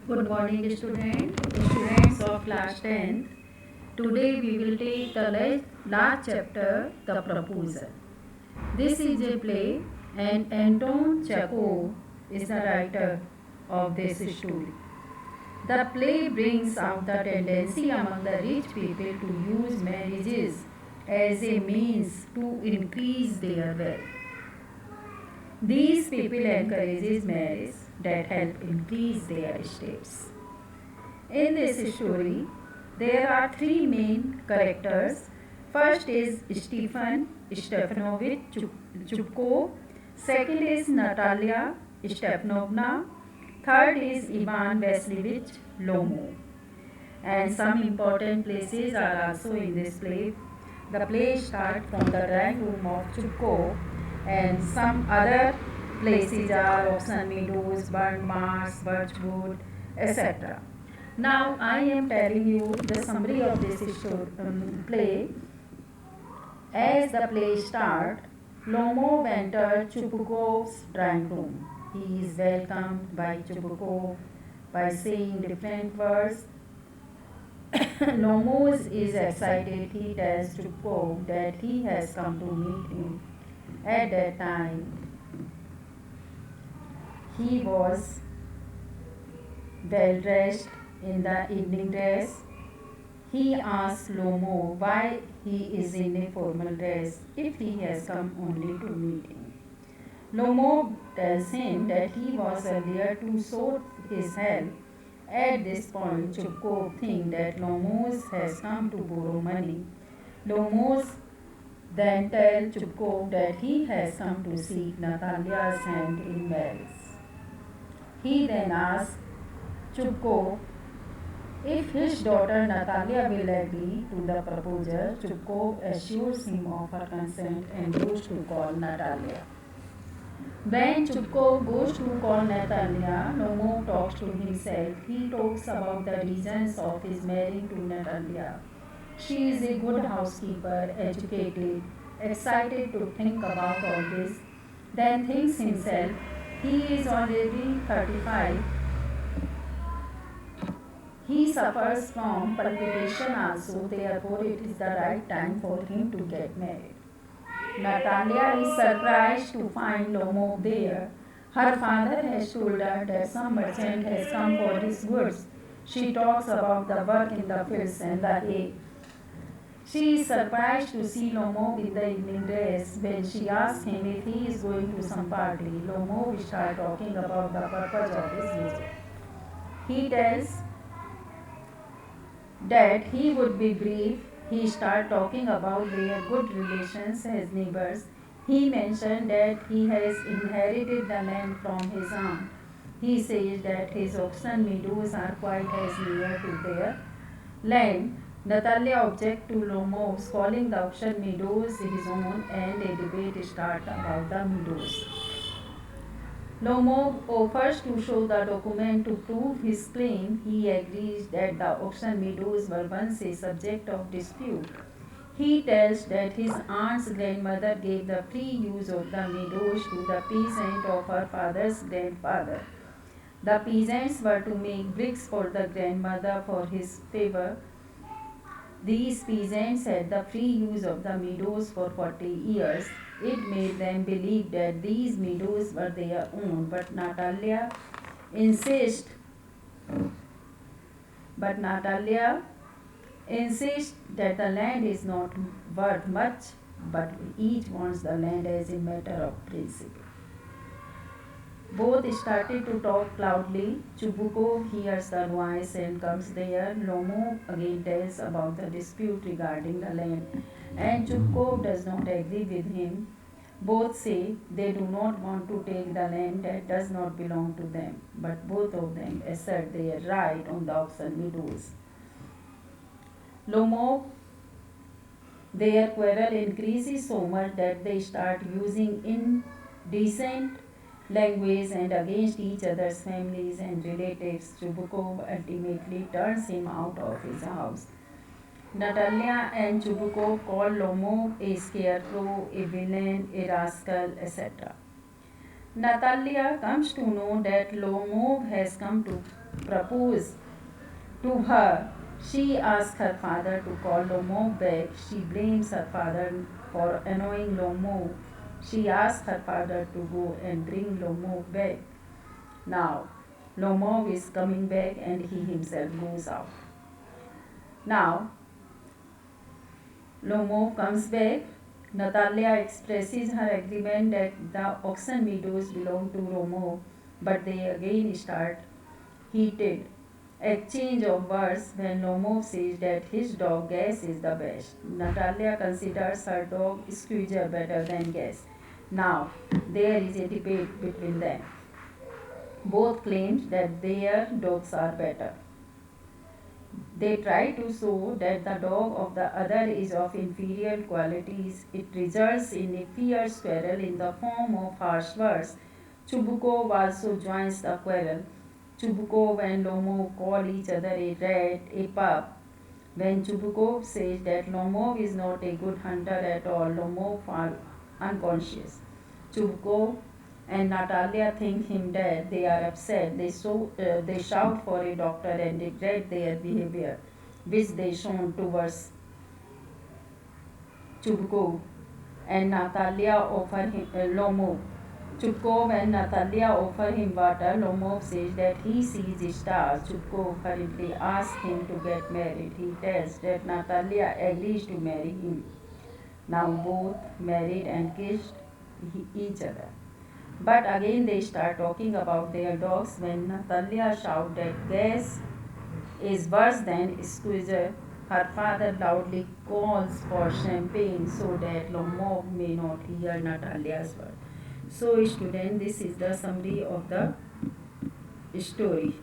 Good morning, students of class 10th. Today we will take the last chapter, The Proposal. This is a play, and Anton Chekhov is the writer of this story. The play brings out the tendency among the rich people to use marriages as a means to increase their wealth. These people encourages marriage that help increase their estates. In this story, there are three main characters. First is Stefan Stefanovich Chupko. Second is Natalia Stepanovna. Third is Ivan Vasilievich Lomo. And some important places are also in this play. The play starts from the drawing room of Chupko, and some other places are Oxen Meadows, Burnt Mars, Birchwood, etc. Now I am telling you the summary of this play. As the play starts, Lomo enters Chupukov's drawing room. He is welcomed by Chupukov by saying different words. Lomos is excited. He tells Chupukov that he has come to meet him. At that time, he was well dressed in the evening dress. He asks Lomo why he is in a formal dress if he has come only to meet him. Lomo tells him that he was earlier to show his help. At this point, Chupko thinks that Lomos has come to borrow money. Lomos then tells Chupko that he has come to seek Natalia's hand in marriage. He then asks Chupko if his daughter Natalia will agree to the proposal. Chupko assures him of her consent and goes to call Natalia. When Chupko goes to call Natalia, Lomo talks to himself. He talks about the reasons of his marrying to Natalia. She is a good housekeeper, educated, excited to think about all this. Then thinks himself, he is already 35. He suffers from palpitation also, therefore it is the right time for him to get married. Natalia is surprised to find Lomo there. Her father has told her that some merchant has come for his goods. She talks about the work in the fields and the hay. She is surprised to see Lomo in the evening dress. When she asks him if he is going to some party, Lomo will start talking about the purpose of his visit. He tells that he would be brief. He started talking about their good relations as neighbors. He mentioned that he has inherited the land from his aunt. He says that his oxen meadows are quite as near to their land. Natalia objects to Lomos calling the oxen meadows his own, and a debate starts about the meadows. Lomo offers to show the document to prove his claim. He agrees that the auction meadows were once a subject of dispute. He tells that his aunt's grandmother gave the free use of the meadows to the peasant of her father's grandfather. The peasants were to make bricks for the grandmother for his favor. These peasants had the free use of the meadows for 40 years. It made them believe that these meadows were their own, insists Natalia insists that the land is not worth much, but each wants the land as a matter of principle. Both started to talk loudly. Chubukov hears the noise and comes there. Lomo again tells about the dispute regarding the land, and Chubukov does not agree with him. Both say they do not want to take the land that does not belong to them, but both of them assert their right on the auction meadows. Lomo, their quarrel increases so much that they start using indecent language and against each other's families and relatives. Chubukov ultimately turns him out of his house. Natalia and Chubukov call Lomo a scarecrow, a villain, a rascal, etc. Natalia comes to know that Lomov has come to propose to her. She asks her father to call Lomov back. She blames her father for annoying Lomov. She asks her father to go and bring Lomov back. Now, Lomov is coming back and he himself goes out. Now, Lomov comes back. Natalia expresses her agreement that the auction meadows belong to Lomov, but they again start heated exchange of words when Lomov says that his dog Gas is the best. Natalia considers her dog Squeezer better than Gas. Now, there is a debate between them. Both claim that their dogs are better. They try to show that the dog of the other is of inferior qualities. It results in a fierce quarrel in the form of harsh words. Chubukov also joins the quarrel. Chubukov and Lomov call each other a rat, a pup. When Chubukov says that Lomov is not a good hunter at all, Lomov falls unconscious. Chubukov and Natalia think him dead. They are upset. They shout for a doctor and regret their behavior, which they shown towards Chubukov and Natalia offer him Lomov. Chubukov and Natalia offer him water. Lomov says that he sees stars. Chubukov hurriedly asks him to get married. He tells that Natalia agrees to marry him. Now both married and kissed each other. But again they start talking about their dogs when Natalia shouts that Gas is worse than Squeezer. Her father loudly calls for champagne so that Lomov may not hear Natalia's word. So student, this is the summary of the story.